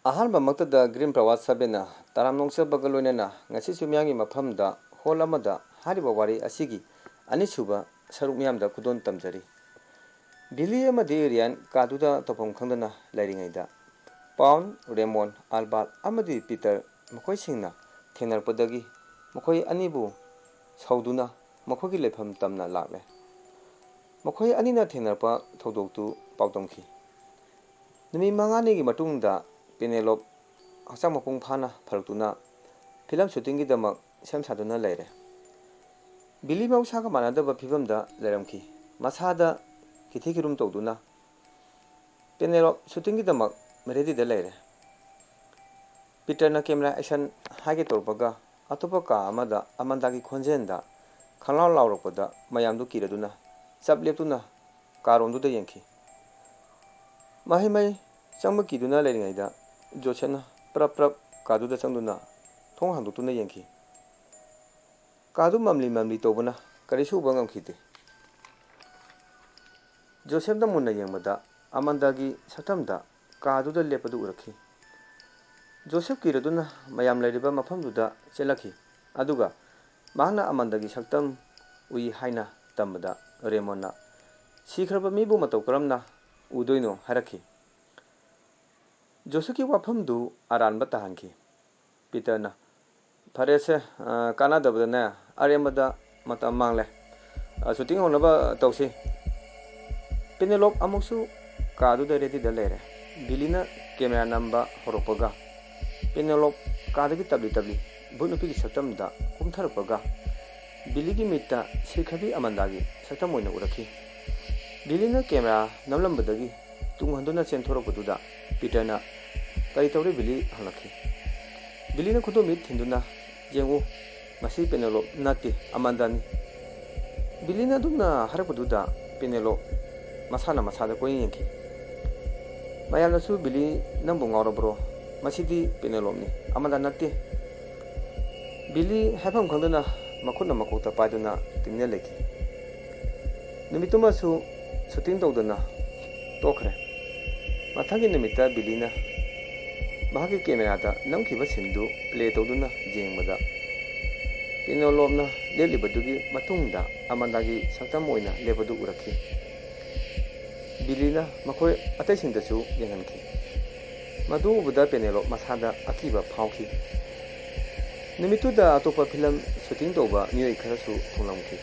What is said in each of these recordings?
ꯑꯍꯥꯟꯕꯃꯛꯇꯗ green ꯄ꯭ꯔꯋꯥꯠ ꯁꯕꯦꯟꯅ ꯇꯔꯥꯝ ꯅꯣꯡꯆꯕꯒ ꯂꯣꯏꯅꯅ ꯉꯁꯤꯁꯨ ꯃꯤꯌꯥꯝꯒꯤ ꯃꯐꯝꯗ ꯍꯣꯜ ꯑꯃꯗ ꯍꯥꯏꯔꯤꯕ ꯋꯥꯔꯤ ꯑꯁꯤꯒꯤ ꯑꯅꯤꯁꯨꯕ ꯁꯔꯨꯛ ꯃꯤꯌꯥꯝꯗ ꯈꯨꯗꯣꯜ ꯇꯝꯖꯔꯤ꯫ ꯕꯤꯂꯤ ꯑꯃꯗꯤ ꯔꯤꯌꯥꯟ ꯀꯥꯗꯨꯗ ꯇꯧꯐꯝ ꯈꯪꯗꯅ ꯂꯩꯔꯤꯉꯩꯗ ꯄꯥꯎꯜ, ꯔꯦꯃꯣꯟ, ꯑꯜꯕꯥꯔꯠ ꯑꯃꯗꯤ ꯄꯤꯇꯔ ꯃꯈꯣꯏꯁꯤꯡꯅ ꯊꯦꯡꯅꯔꯛꯄꯗꯒꯤ ꯃꯈꯣꯏ ꯑꯅꯤꯕꯨ ꯁꯧꯗꯨꯅ ꯃꯈꯣꯏꯒꯤ ꯂꯩꯐꯝ ꯇꯝꯅ ꯂꯥꯛꯂꯦ꯫ ꯃꯈꯣꯏ ꯑꯅꯤꯅ ꯊꯦꯡꯅꯔꯛꯄ ꯊꯧꯗꯣꯛꯇꯨ ꯄꯥꯎꯗꯝꯈꯤ꯫ ꯅꯨꯃꯤꯠ 5ꯅꯤꯒꯤ ꯃꯇꯨꯡꯗ ꯄꯦꯅꯦꯂꯣꯞ ꯍꯛꯆꯥꯡ ꯃꯄꯨꯡ ꯐꯥꯅ ꯐꯔꯛꯇꯨꯅ ꯐꯤꯂꯝ ꯁꯨꯇꯤꯡꯒꯤꯗꯃꯛ ꯁꯦꯝ ꯁꯥꯗꯨꯅ ꯂꯩꯔꯦ꯫ ꯕꯤꯂꯤ ꯃꯍꯧꯁꯥꯒ ꯃꯥꯟꯅꯗꯕ ꯐꯤꯕꯝꯗ ꯂꯩꯔꯝꯈꯤ꯫ ꯃꯁꯥꯗ ꯀꯤꯊꯤ ꯀꯤꯔꯨꯝ ꯇꯧꯗꯨꯅ ꯄꯦꯅꯦꯂꯣꯞ ꯁꯨꯇꯤꯡꯒꯤꯗꯃꯛ ꯔꯦꯗꯤꯗ ꯂꯩꯔꯦ꯫ ꯄꯤꯇꯔꯅ ꯀꯦꯃꯦꯔꯥ ꯑꯦꯛꯁꯟ ꯍꯥꯏꯒꯦ ꯇꯧꯔꯛꯄꯒ ꯑꯇꯣꯞꯄ ꯀꯥ ꯑꯃꯗ ꯑꯃꯟꯗꯥꯒꯤ ꯈꯣꯟꯖꯦꯜꯗ ꯈꯪꯂꯥꯎ ꯂꯥꯎꯔꯛꯄꯗ ꯃꯌꯥꯝꯗꯨ ꯀꯤꯔꯗꯨꯅ ꯆꯞ ꯂꯦꯞꯇꯨꯅ ꯀꯥꯔꯣꯝꯗꯨꯗ ꯌꯦꯡꯈꯤ꯫ ꯃꯍꯩ ꯆꯪꯕ ꯀꯤꯗꯨꯅ ꯂꯩꯔꯤꯉꯩꯗ ꯖꯣꯁꯦꯐꯅ ꯄ꯭ꯔꯞ ꯀꯥꯗꯨꯗ ꯆꯪꯗꯨꯅ ꯊꯣꯡ ꯍꯥꯡꯗꯣꯛꯇꯨꯅ ꯌꯦꯡꯈꯤ꯫ ꯀꯥꯗꯨ ꯃꯝꯂꯤ ꯇꯧꯕꯅ ꯀꯔꯤꯁꯨ ꯎꯕ ꯉꯝꯈꯤꯗꯦ꯫ ꯖꯣꯁꯦꯐꯅ ꯃꯨꯟꯅ ꯌꯦꯡꯕꯗ ꯑꯃꯟꯗꯥꯒꯤ ꯁꯛꯇꯝꯗ ꯀꯥꯗꯨꯗ ꯂꯦꯞꯄꯗꯨ ꯎꯔꯛꯈꯤ꯫ ꯖꯣꯁꯦꯐ ꯀꯤꯔꯗꯨꯅ ꯃꯌꯥꯝ ꯂꯩꯔꯤꯕ ꯃꯐꯝꯗꯨꯗ ꯆꯦꯜꯂꯛꯈꯤ꯫ ꯑꯗꯨꯒ ꯃꯍꯥꯛꯅ ꯑꯃꯟꯗꯥꯒꯤ ꯁꯛꯇꯝ ꯎꯏ ꯍꯥꯏꯅ ꯇꯝꯕꯗ ꯔꯦꯃꯣꯟꯅ ꯁꯤꯈ꯭ꯔꯕ ꯃꯤꯕꯨ ꯃꯇꯧ ꯀꯔꯝꯅ ꯎꯗꯣꯏꯅꯣ ꯍꯥꯏꯔꯛꯈꯤ꯫ ꯖꯣꯁꯦꯐꯀꯤ ꯋꯥꯐꯝꯗꯨ ꯑꯔꯥꯟꯕ ꯇꯥꯍꯟꯈꯤ꯫ ꯄꯤꯇꯔꯅ ꯐꯔꯦꯁꯦ ꯀꯥꯟꯅꯗꯕꯗꯅꯦ ꯑꯔꯦꯝꯕꯗ ꯃꯇꯝ ꯃꯥꯡꯂꯦ, ꯁꯨꯇꯤꯡ ꯍꯧꯅꯕ ꯇꯧꯁꯤ꯫ ꯄꯦꯅꯦꯂꯣꯞ ꯑꯃꯨꯛꯁꯨ ꯀꯥꯗꯨꯗ ꯔꯦꯗꯤꯗ ꯂꯩꯔꯦ꯫ ꯕꯤꯂꯤꯅ ꯀꯦꯃꯦꯔꯥ ꯅꯝꯕ ꯍꯧꯔꯛꯄꯒ ꯄꯦꯅꯦꯂꯣꯞ ꯀꯥꯗꯒꯤ ꯇꯞꯂꯤ ꯚꯨꯠ ꯅꯨꯄꯤꯒꯤ ꯁꯛꯇꯝꯗ ꯀꯨꯝꯊꯔꯛꯄꯒ ꯕꯤꯂꯤꯒꯤ ꯃꯤꯠꯇ ꯁꯤꯈ꯭ꯔꯕꯤ ꯑꯃꯟꯗꯥꯒꯤ ꯁꯛꯇꯝ ꯑꯣꯏꯅ ꯎꯔꯛꯈꯤ꯫ ꯕꯤꯂꯤꯅ ꯀꯦꯃꯦꯔꯥ ꯅꯝꯂꯝꯕꯗꯒꯤ ꯇꯨꯡ ꯍꯟꯗꯨꯅ ꯆꯦꯟꯊꯣꯔꯛꯄꯗꯨꯗ ꯄꯤꯇꯔꯅ ꯀꯔꯤ ꯇꯧꯔꯦ ꯕꯤꯂꯤ ꯍꯪꯂꯛꯈꯤ꯫ ꯕꯤꯂꯤꯅ ꯈꯨꯗꯣꯝ ꯃꯤꯠ ꯊꯤꯟꯗꯨꯅ ꯌꯦꯡꯉꯨ, ꯃꯁꯤ ꯄꯦꯅꯦꯂꯣꯞ ꯅꯠꯇꯦ, ꯑꯃꯟꯗꯥꯅꯤ꯫ ꯕꯤꯂꯤꯅ ꯑꯗꯨꯝꯅ ꯍꯥꯏꯔꯛꯄꯗꯨꯗ ꯄꯦꯅꯦꯂꯣꯞ ꯃꯁꯥꯗ ꯀꯣꯏꯌꯦꯡ ꯌꯦꯡꯈꯤ꯫ ꯃꯌꯥꯝꯅꯁꯨ ꯕꯤꯂꯤ ꯅꯪꯕꯨ ꯉꯥꯎꯔꯕ꯭ꯔꯣ? ꯃꯁꯤꯗꯤ ꯄꯦꯅꯦꯂꯣꯞꯅꯤ, ꯑꯃꯟꯗꯥ ꯅꯠꯇꯦ꯫ ꯕꯤꯂꯤ ꯍꯥꯏꯐꯝ ꯈꯪꯗꯅ ꯃꯈꯨꯠꯅ ꯃꯀꯣꯛꯇ ꯄꯥꯏꯗꯨꯅ ꯇꯨꯃꯤꯟꯅ ꯂꯩꯈꯤ꯫ ꯅꯨꯃꯤꯠꯇꯨꯃꯁꯨ ꯁꯨꯇꯤꯡ ꯇꯧꯗꯅ ꯇꯣꯛꯈ꯭ꯔꯦ꯫ ꯃꯊꯪꯒꯤ ꯅꯨꯃꯤꯠꯇ ꯕꯤꯂꯤꯅ ꯃꯍꯥꯛꯀꯤ ꯀꯦꯃꯦꯔꯥꯗ ꯅꯝꯈꯤꯕ ꯁꯤꯟꯗꯨ ꯄ꯭ꯂꯦ ꯇꯧꯗꯨꯅ ꯌꯦꯡꯕꯗ ꯄꯦꯅꯦꯂꯣꯞꯅ ꯂꯦꯞꯂꯤꯕꯗꯨꯒꯤ ꯃꯇꯨꯡꯗ ꯑꯃꯟꯗꯥꯒꯤ ꯁꯛꯇꯝ ꯑꯣꯏꯅ ꯂꯦꯞꯄꯗꯨ ꯎꯔꯛꯈꯤ꯫ ꯕꯤꯂꯤꯅ ꯃꯈꯣꯏ ꯑꯇꯩꯁꯤꯡꯗꯁꯨ ꯌꯦꯡꯍꯟꯈꯤ꯫ ꯃꯗꯨ ꯎꯕꯗ ꯄꯦꯅꯦꯂꯣꯞ ꯃꯁꯥꯗ ꯑꯀꯤꯕ ꯐꯥꯎꯈꯤ꯫ ꯅꯨꯃꯤꯠꯇꯨꯗ ꯑꯇꯣꯞꯄ ꯐꯤꯂꯝ ꯁꯨꯇꯤꯡ ꯇꯧꯕ ꯃꯤꯑꯣꯏ ꯈꯔꯁꯨ ꯊꯨꯡꯂꯝꯈꯤ꯫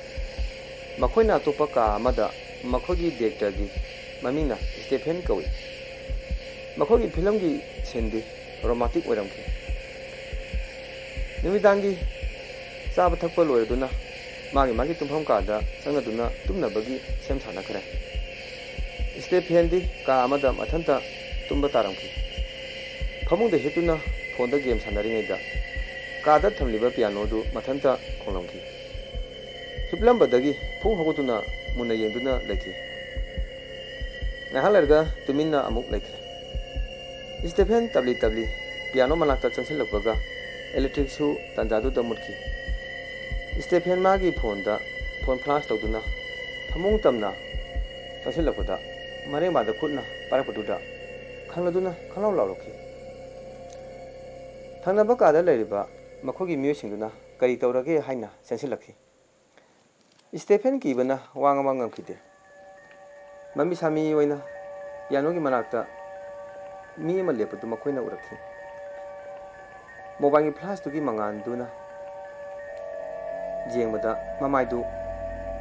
ꯃꯈꯣꯏꯅ ꯑꯇꯣꯞꯄ ꯀꯥ ꯑꯃꯗ ꯃꯈꯣꯏꯒꯤ ꯗꯤꯔꯦꯛꯇꯔꯒꯤ ꯃꯃꯤꯡꯅ ꯁ꯭ꯇꯦꯐꯦꯟ ꯀꯧꯏ꯫ ꯃꯈꯣꯏꯒꯤ ꯐꯤꯂꯝꯒꯤ ꯁꯤꯟꯗꯤ ꯔꯣꯃꯥꯟꯇꯤꯛ ꯑꯣꯏꯔꯝꯈꯤ꯫ ꯅꯨꯃꯤꯗꯥꯡꯒꯤ ꯆꯥꯕ ꯊꯛꯄ ꯂꯣꯏꯔꯗꯨꯅ ꯃꯥꯒꯤ ꯇꯨꯝꯐꯝ ꯀꯥꯗ ꯆꯪꯅꯗꯨꯅ ꯇꯨꯝꯅꯕꯒꯤ ꯁꯦꯝ ꯁꯥꯅꯈ꯭ꯔꯦ꯫ ꯁ꯭ꯇꯦꯐꯦꯟꯗꯤ ꯀꯥ ꯑꯃꯗ ꯃꯊꯟꯇ ꯇꯨꯝꯕ ꯇꯥꯔꯝꯈꯤ꯫ ꯐꯃꯨꯡꯗ ꯍꯤꯞꯇꯨꯅ ꯐꯣꯟꯗ ꯒꯦꯝ ꯁꯥꯟꯅꯔꯤꯉꯩꯗ ꯀꯥꯗ ꯊꯝꯂꯤꯕ ꯄꯤꯌꯥꯅꯣꯗꯨ ꯃꯊꯟꯇ ꯈꯣꯡꯂꯝꯈꯤ꯫ ꯍꯤꯞꯂꯝꯕꯗꯒꯤ ꯐꯨꯛ ꯍꯧꯒꯠꯇꯨꯅ ꯃꯨꯟꯅ ꯌꯦꯡꯗꯨꯅ ꯂꯩꯈꯤ꯫ ꯉꯥꯏꯍꯥꯛ ꯂꯩꯔꯒ ꯇꯨꯃꯤꯟꯅ ꯑꯃꯨꯛ ꯂꯩꯈ꯭ꯔꯦ꯫ ꯁ꯭ꯇꯦꯐꯦꯟ ꯇꯞꯂꯤ ꯄꯤꯌꯥꯅꯣ ꯃꯅꯥꯛꯇ ꯆꯪꯁꯤꯜꯂꯛꯄꯒ ꯏꯂꯦꯛꯇ꯭ꯔꯤꯛꯁꯨ ꯇꯥꯟꯖꯥꯗꯨꯗ ꯃꯨꯠꯈꯤ꯫ ꯁ꯭ꯇꯦꯐꯦꯟ ꯃꯥꯒꯤ ꯐꯣꯟ ꯐ꯭ꯂꯥꯁ ꯇꯧꯗꯨꯅ ꯐꯃꯨꯡ ꯇꯝꯅ ꯆꯪꯁꯤꯜꯂꯛꯄꯗ ꯃꯔꯦꯡꯕꯥꯟꯗ ꯈꯨꯠꯅ ꯄꯥꯏꯔꯛꯄꯗꯨꯗ ꯈꯪꯂꯗꯨꯅ ꯈꯪꯂꯥꯎ ꯂꯥꯎꯔꯛꯈꯤ꯫ ꯊꯪꯅꯕ ꯀꯥꯗ ꯂꯩꯔꯤꯕ ꯃꯈꯣꯏꯒꯤ ꯃꯤꯑꯣꯏꯁꯤꯡꯗꯨꯅ ꯀꯔꯤ ꯇꯧꯔꯒꯦ ꯍꯥꯏꯅ ꯆꯦꯟꯁꯤꯜꯂꯛꯈꯤ꯫ ꯁ꯭ꯇꯦꯐꯦꯟ ꯀꯤꯕꯅ ꯋꯥ ꯉꯥꯡꯕ ꯉꯝꯈꯤꯗꯦ꯫ ꯃꯃꯤ ꯁꯥꯃꯤ ꯑꯣꯏꯅ ꯄꯤꯌꯥꯅꯣꯒꯤ ꯃꯅꯥꯛꯇ ꯃꯤ ꯑꯃ ꯂꯦꯞꯄꯗꯨ ꯃꯈꯣꯏꯅ ꯎꯔꯛꯈꯤ꯫ ꯃꯣꯕꯥꯏꯜꯒꯤ ꯐ꯭ꯂꯥꯁꯇꯨꯒꯤ ꯃꯉꯥꯜꯗꯨꯅ ꯌꯦꯡꯕꯗ ꯃꯃꯥꯏꯗꯨ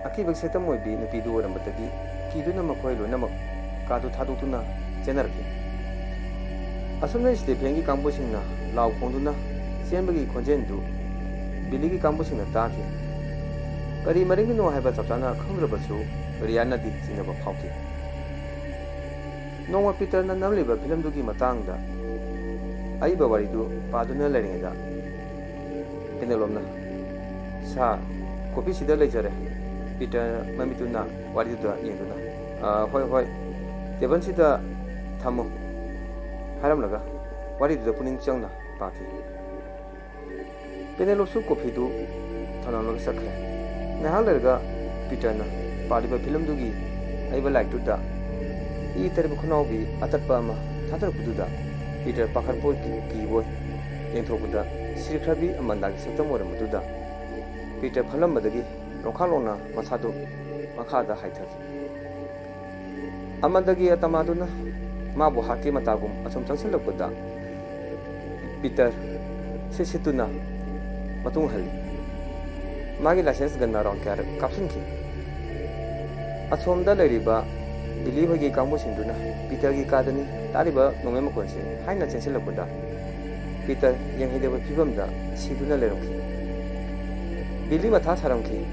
ꯑꯀꯤꯕꯒꯤ ꯁꯛꯇꯝ ꯑꯣꯏꯕꯤ ꯅꯨꯄꯤꯗꯨ ꯑꯣꯏꯔꯝꯕꯗꯒꯤ ꯀꯤꯗꯨꯅ ꯃꯈꯣꯏ ꯂꯣꯏꯅꯃꯛ ꯀꯥꯗꯨ ꯊꯥꯗꯣꯛꯇꯨꯅ ꯆꯦꯟꯅꯔꯛꯈꯤ꯫ ꯑꯁꯨꯝꯅ ꯁ꯭ꯇꯦꯐꯦꯟꯒꯤ ꯀꯥꯡꯕꯨꯁꯤꯡꯅ ꯂꯥꯎ ꯈꯣꯡꯗꯨꯅ ꯆꯦꯟꯕꯒꯤ ꯈꯣꯟꯖꯦꯜꯗꯨ ꯕꯤꯂꯤꯒꯤ ꯀꯥꯡꯕꯨꯁꯤꯡꯅ ꯇꯥꯈꯤ꯫ ꯀꯔꯤ ꯃꯔꯝꯒꯤꯅꯣ ꯍꯥꯏꯕ ꯆꯞ ꯆꯥꯅ ꯈꯪꯗ꯭ꯔꯕꯁꯨ ꯔꯤꯌꯥꯟꯅꯗꯤ ꯆꯤꯡꯅꯕ ꯐꯥꯎꯈꯤ꯫ ꯅꯣꯡꯃ ꯄꯤꯇꯔꯅ ꯅꯝꯂꯤꯕ ꯐꯤꯂꯝꯗꯨꯒꯤ ꯃꯇꯥꯡꯗ ꯑꯏꯕ ꯋꯥꯔꯤꯗꯨ ꯄꯥꯗꯨꯅ ꯂꯩꯔꯤꯉꯩꯗ ꯄꯦꯅꯦꯂꯣꯞꯅ ꯁꯥꯔ, ꯀꯣꯐꯤ ꯁꯤꯗ ꯂꯩꯖꯔꯦ꯫ ꯄꯤꯇꯔ ꯃꯃꯤꯠꯇꯨꯅ ꯋꯥꯔꯤꯗꯨꯗ ꯌꯦꯡꯗꯨꯅ ꯍꯣꯏ, ꯇꯦꯕꯜꯁꯤꯗ ꯊꯝꯃꯨ ꯍꯥꯏꯔꯝꯂꯒ ꯋꯥꯔꯤꯗꯨꯗ ꯄꯨꯛꯅꯤꯡ ꯆꯪꯅ ꯄꯥꯈꯤ꯫ ꯄꯦꯅꯦꯂꯣꯞꯁꯨ ꯀꯣꯐꯤꯗꯨ ꯊꯝꯂꯝꯂꯒ ꯆꯠꯈ꯭ꯔꯦ꯫ ꯉꯥꯏꯍꯥꯛ ꯂꯩꯔꯒ ꯄꯤꯇꯔꯅ ꯄꯥꯔꯤꯕ ꯐꯤꯂꯝꯗꯨꯒꯤ ꯑꯏꯕ ꯂꯥꯏꯔꯤꯛꯇꯨꯗ ꯏ ꯇꯔꯤꯕ ꯈꯨꯅꯥꯎꯕꯤ ꯑꯇꯠꯄ ꯑꯃ ꯊꯥꯗꯔꯛꯄꯗꯨꯗ Peter Pakarpo Kiboy, Yentrobuda, Srikrabi Amandaki Satamora Maduda, Peter Palambadagi, Rokalona, Masado, Makada Haitaki. Amandagi Atamaduna, Mabu Haki Matagum, Asum Tansilakuda, Peter Sisituna, Matunghali, Magi License Ganaron Kar, Kapsinki. Asomda Lariba, Delivery Kamusinduna, Peter Gikadani, Taliba, Nomemokonsi, Haina Chensilakuda, Peter Yanghideva Pibamda, Siduna Leroki. Billy Matas Haramki,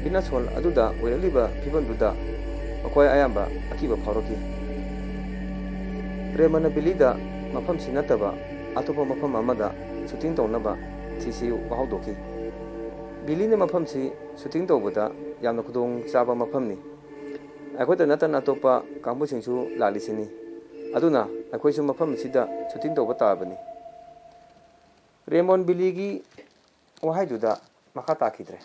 Binasol Aduda, Weliba, Pibamduda, Okoy Ayamba, Akiba Poroki. Remana Bilida, Mapam Sinataba, Atopo Mapam Amada, Sutin Tonaba, Tisi Wahaudoki. Billy Mapamsi, Sutin Dobuda, Yanokudong, Saba Mapamni. ꯑꯩꯈꯣꯏꯗ ꯅꯠꯇꯅ ꯑꯇꯣꯞꯄ ꯀꯥꯡꯕꯨꯁꯤꯡꯁꯨ ꯂꯥꯛꯂꯤꯁꯤꯅꯤ ꯑꯗꯨꯅ ꯑꯩꯈꯣꯏꯁꯨ ꯃꯐꯝ ꯑꯁꯤꯗ shooting ꯇꯧꯕ ꯇꯥꯕꯅꯤ ꯔꯦꯃꯣꯟ ꯕꯤꯂꯤꯒꯤ ꯋꯥꯍꯩꯗꯨꯗ ꯃꯈꯥ ꯇꯥꯈꯤꯗ꯭ꯔꯦ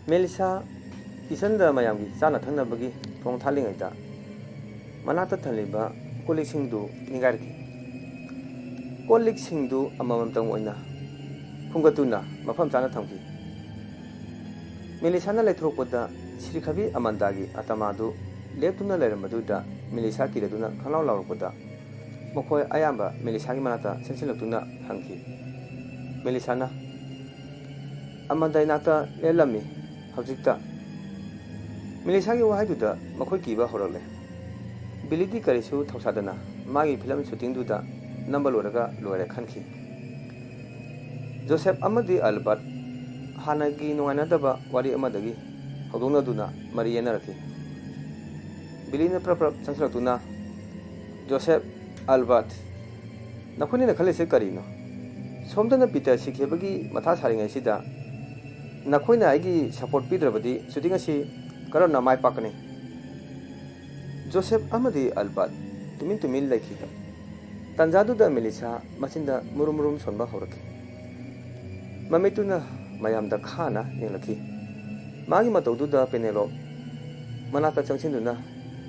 ꯃꯦꯂꯤꯁꯥ ꯀꯤꯆꯟꯗ ꯃꯌꯥꯝꯒꯤ ꯆꯥꯅ ꯊꯛꯅꯕꯒꯤ ꯊꯣꯡ ꯊꯥꯛꯂꯤꯉꯩꯗ ꯃꯅꯥꯛꯇ ꯊꯜꯂꯤꯕ ꯀꯣꯜꯂꯤꯛꯁꯤꯡꯗꯨ ꯅꯤꯡꯒꯥꯏꯔꯛꯈꯤ ꯀꯣꯜꯂꯤꯛꯁꯤꯡꯗꯨ ꯑꯃꯃꯝꯇꯪ ꯑꯣꯏꯅ ꯈꯨꯝꯒꯠꯇꯨꯅ ꯃꯐꯝ ꯆꯥꯅ ꯊꯝꯈꯤ ꯃꯦꯂꯤꯁꯥꯅ ꯂꯩꯊꯣꯔꯛꯄꯗ Srikrabi Amandagi Atamadu leptuna leramaduda Melissa Kiraduna Kanau Lauruda Mokoi Ayamba Melisagi Manata Sensilutuna Hanki Melisana Amandainata Elami Hojita Melisagi Wahaduda Mokoi Kiba Horole Bilidi Karisu Tosadana Magi Film Shooting Duda Number Loraga Lore Kanki Joseph Amadi Albert Hanagi Noanadaba Wari Amadagi Hoduna Duna, Maria Naraki. Bilina Prap Sansalatuna, Joseph Albert. Nakuni the Kalise Carino. Somdana Peter Sikebagi, Matas Haring Sida. Nakuina Igi support Peter Badi, shooting a sea, Karana my pakani. Joseph Amadi Albert, to mean to me like he. Tanzadu da Melissa, Masinda Murumurum Sonba Horaki. Mamituna, Mayam da Khana, Yelaki. Magi Mataududa Penelo Manaka Changsinduna,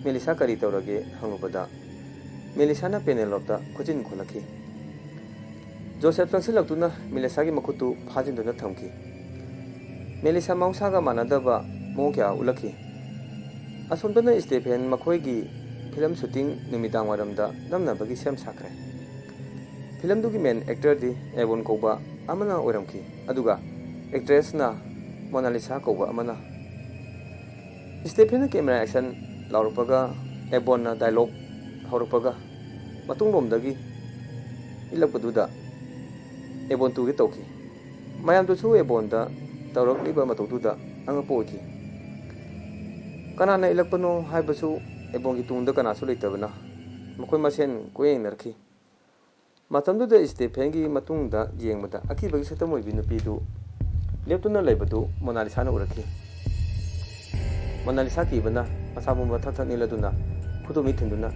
Melissa Caritorage, Hangubada, Melisana Penelopta, Kojin Kolaki. Joseph Tansilakuna, Melisagi Makutu, Pajinduna Tonki. Melissa Mausaga Manadaba, Mokia Ulaki. Asundana Stephen Makoigi, film shooting Numitang Waramda, Namna Bagisam Sacre. Film document actor di Evon Koba, Amana Uramki, Aduga, actress na Mona Lisa Koba Amana. Stephen camera action Laurupaga, Ebona dialogue, Horupaga, Matungom Dagi, Ilapaduda, Ebon to Gitoki. Mayam to Su Ebonda, Tarok Liba Matuda, Angapoki. Kanana Ilapano, Hybasu, Ebongitun the Canasulitavana, Makomasen, Queen Narki. Matandu is the Pengi Matunda, Yamata, Akiba Setamu Vinupidu. Leptuna Labadu, Mona Lisa Uraki. Mona Lisa Kibana, Masamu Matata Niladuna, Kutumitunduna.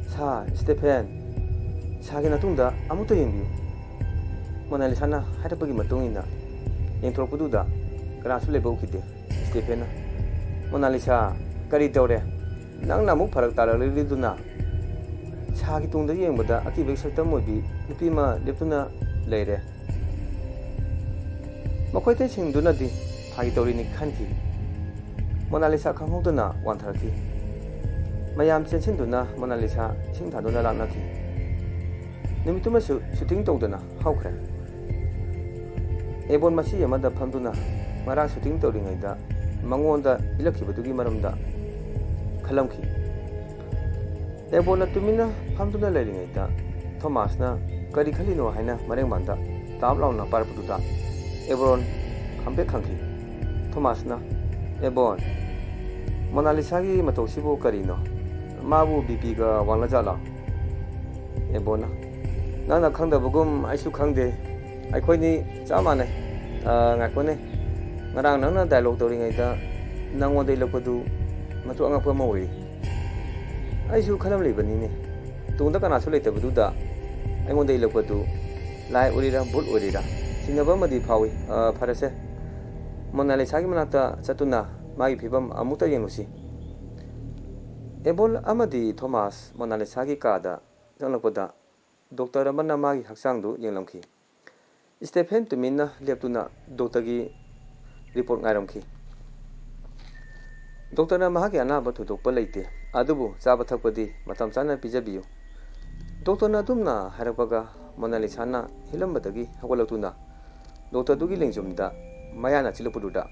Sa, Stephen, Saginatunda, Amuta Yimbu. Mona Lisana had a buggy Matungina. Intropududa, Grasule Bokide, Stephen. Mona Lisa, Caritore, Nangnamu Paratara Liduna. Sagitunda Yamada, Akiba Setamobi, Lipima, Leptuna, later. Makoite Singduna di Pagitorini Kanki Mona Lisa Kamuduna, one turkey. Mayam Sensinduna, Mona Lisa, Sintaduna Lanaki. Nimitumasu, shooting Todana, how can Ebon Masi Yamada Panduna, Mara shooting Todinga, Mangonda, Ilaki Batugi Maramda, Kalamki. Ebona Tumina, Panduna Ledingata, Thomasna, Karikalino Haina, Maremanda, Tablona Parputa. Ebron, Hampe Kanki, Thomasna, Ebon, Mona Lisagi Matosibo Carino, Mabu Bipiga Wanglajala, Ebona, Nana Kanda Bugum, I should Kande, I quite Zamane, Nakone, Narana dialogue during it, Nango de Lopadu, Matuanga Pomoi. I should Kalam Libanini, Tundakana Solita Buda, I want de Lopadu, Lai Urida, Bull Urida. Sinabamadi Pawi, Parase Mona Lisa Manata Satuna, Mai Pibam Amuta Yenusi Ebol Amadi Thomas, Mona Lisa Kada, चंगलपदा doctor अमना मागी हक्सांगदु येंगलमखी Stephen तुमिना लेपतुना doctor की report गायरमखी doctor महागी अनाब थोदोप लेते अदुबु चाब थकपदी मतम चाना पिजबियु डॉक्टर अदुमना हारपगा मोनालिसाना हिलंबदगी हगलतुना डॉक्टर दुगी लेंजुमदा मयाना चिलपुदुदा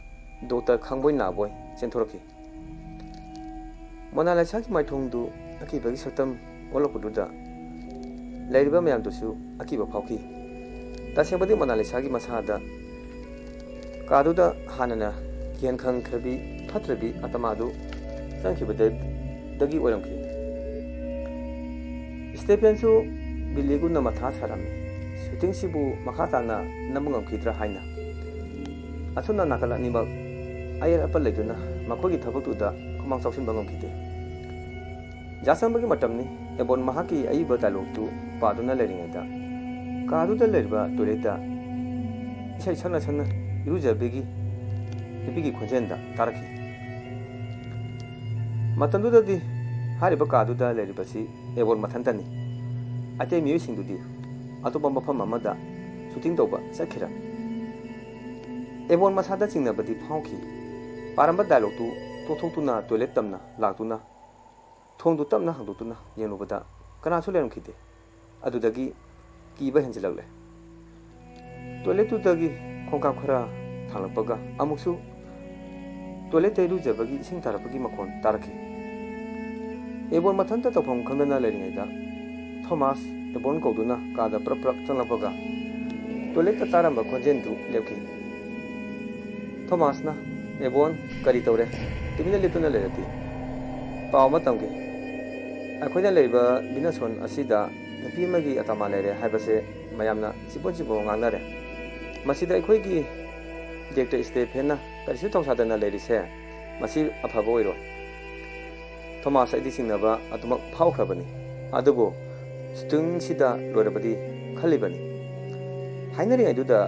डॉक्टर खंगबोय नाबोय चेंथोरखी मोनालिसा की माइथोंदु अकीबगी सतम ओलपुदुदा लेरिबा मयामदुसु अकीबा फावखी तसेंबदी मोनालिसा की मसादा कादुदा हानना कियन खंगखबी फत्रबी अतमादु चंखिबदगी ओरमखी स्टेफेनसु बिलीगुना मथा सारामी शूटिंग सिबु मखाताना नमंगमखिद्रा हाइना अथुना नाकल अनिमक आयर अपल लेदुना मखोगी थबकतुदा खुमांग चौसिनबा ngमखिते जासंबगी मतमनी एबोन महाकी अइबा डायलॉगतु पादुना लेरिङैदा कादुदा लेरिबा टोइलेटदा इसै सन्ना सन्ना इरुजबेगी निपिगी खोजेंदा तारखी मतंदुददी हारिबा कादुदा लेरिबसी एबोन मथंतनी अतै मियुसिंदुदी अतोपा मफम अमदा शूटिंग तौबा चखिरा एबोन मसादा चिंगनबदी फाउखी पारंबा डायलॉगतु तोथोक्तुना टॉयलेट तमना लाक्तुना थोंदु तमना हंदुतुना येनुबदा कनासु लेरमखिदे अदुदगी कीबा हेंजिलगले टॉयलेटुदगी खोंकाप खरा थांगलपगा अमुक्सु टॉयलेट रुजबगी इसिंग तारपगी मखोन तारखी एबोन मथंता तफम खंगना लेरिङैदा थॉमस एबोन कौदुना कादा प्रप्रक चंगलपगा टॉयलेट तारंबा खोजेंदु लेपखी थॉमसना एबोन करी तौरे तुमिना लेतुना लेरती पाव मतमगे अखोइना लेबा बिनासोन असिदा नपी मगी अतमा लेरे हाइबसे मयामना चिपो चिपो ngangnare masida अखोइगी डायरेक्टर स्टेफेनना करिसु तौसादना लेरिसे मसी अफबो ओइरो थॉमस आइदि सिंगनबा अदुमक फावख्रबनी अदुबो स्टुंग सिदा लोरबदी खलिबनी हाइनरि आइदुदा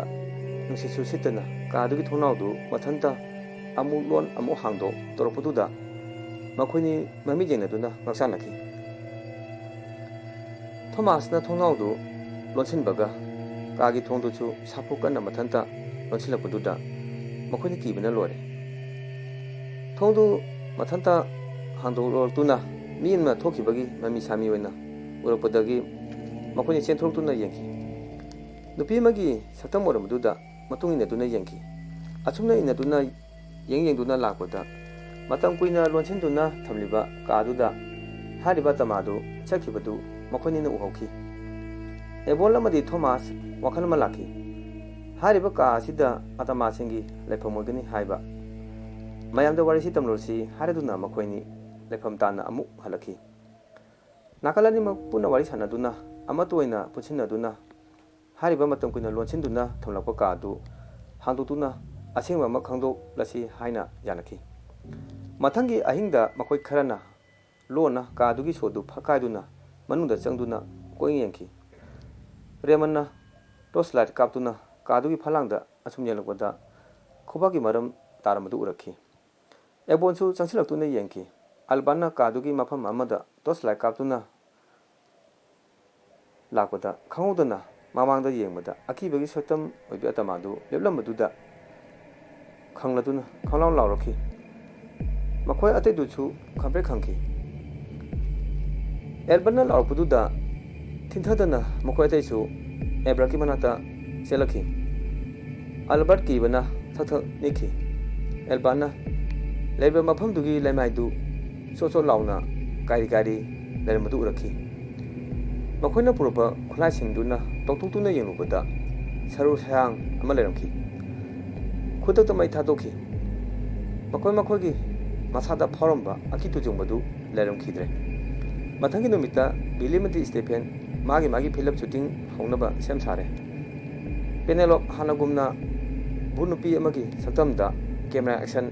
नुसिसु सितना कादुगी थोनाउदु मथंता अमु लोन अमु हांदो तोरपदुदा मखोइनी ममी जेंगनदुना ngaksanaki थॉमसना थोनाउदु लोनसिनबगा कागी थोंदुचु सापु कन्ना मथंता लोनसिलपदुदा मखोइनी कीबना लोरे थोंदु मथंता हांदोलतुना मीन थोखिबगी ममी सामी ओइना उरपदगी मखोइनी चेंथोरतुना येंखी नुपी मगी सतम ओरमदुदा मतुंगिनदुना येंखी अचुमना इनदुना येंगदुना लापदा मतम कुइना लोनसिनदुना थमलिबा कादुदा हारिबा तमादु चखिबदु मखोइनीना उहौखी एबोन अमदी थॉमस वखल मलाखी हारिबा का सिदा अतमा सिंगी लेफमोगनी हाइबा मयामदा वारिसी तमलोसी हारिदुना मखोइनी लेफम ताना अमु हलखी नाकलानी मपुना वारी सानदुना अमतोइना पुछिनदुना हारिबा मतम कुइना लोनसिनदुना थमलपा कादु हांदुतुना असेंबा म खंदोलसी हाइना यानखी मथंगी अहिंगदा मखोइ खरना लोना कादुगी सोदु फकाइदुना मनुदा चंगदुना कोइ येंखी रेमन्ना टॉर्चलाइट कापतुना कादुगी फलांगदा असुम येलपदा खुबागी मरम तारमदु उरखी एबोनसु चंगसिलक्तुना येंखी अल्बाना कादुगी मफम अमदा टॉर्चलाइट कापतुना लापदा खंगौदना मामांगदा येंगबदा अकीबगी सतम ओइबे अतमादु लेबलमबदुदा खंगलदुना खंलाव लावरखी मखोय अतैदुसु खंपे खंखी एल्बना लावरपदुदा थिंथदना मखोय अतैसु एब्राकी मनाता चेलखी अल्बर्ट कीबना थथ निखी एल्बाना लेबा मफमदुगी लेमाइदु सोसो लाउना कारि कारि लेरमदु उरखी मखोयना पुरपा खुलाइसिंगदुना तौतुक्तुना येंगुबदा सरु सायांग अमा लेरमखी खुदक्ता मै थादोखी मखोय मखोयगी मसादा फौरंबा अकितु जुंबदु लेरमखीद्रे मथंगी नुमिता बिलीमदी स्टेफेन मागी फिल्म शूटिंग हौनबा सेम सारे पेनेलोप हानगुमना बुनुपी अमगी सक्तमदा कैमरा एक्शन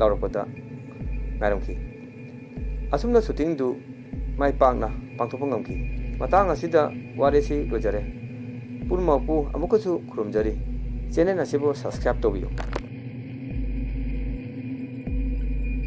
लाउरपदा नायरमखी असुमना शूटिंग दु माइ पाकना पांथोपा ngमखी मतंग असिदा वारेसी लोजरे पुनमपु अमुकसु खुरुमजरी चैनल असिबो सब्सक्राइब तौबियो।